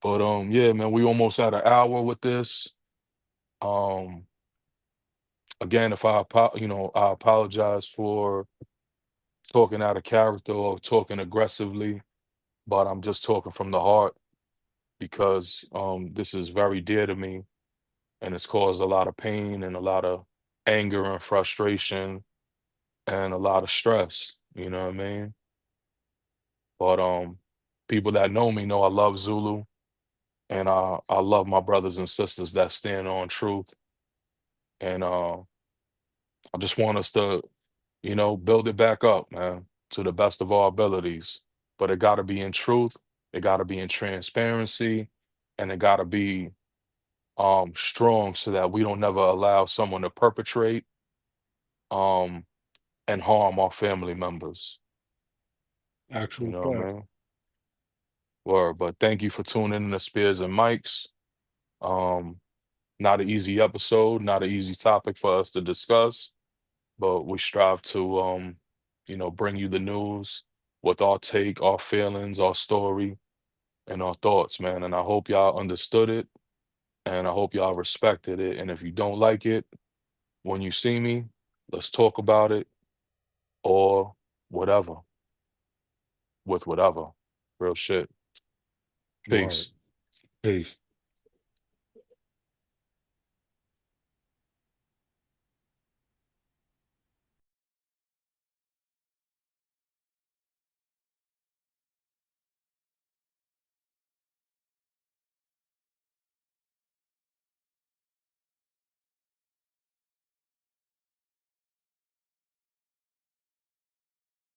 But yeah, man, we almost had an hour with this. Um, again, if I apologize for talking out of character or talking aggressively, but I'm just talking from the heart because this is very dear to me, and it's caused a lot of pain and a lot of anger and frustration and a lot of stress. You know what I mean? But people that know me know I love Zulu, and I love my brothers and sisters that stand on truth, and I just want us to, build it back up, man, to the best of our abilities. But it got to be in truth, it got to be in transparency, and it got to be strong so that we don't never allow someone to perpetrate um and harm our family members. You actual know what I fact. mean? Word. But thank you for tuning in to Spears and Mikes. Um, Not an easy episode, not an easy topic for us to discuss, but we strive to bring you the news with our take, our feelings, our story, and our thoughts, man. And I hope y'all understood it, and I hope y'all respected it. And if you don't like it, when you see me, let's talk about it, or whatever, with whatever. Real shit. Word. Peace. Peace.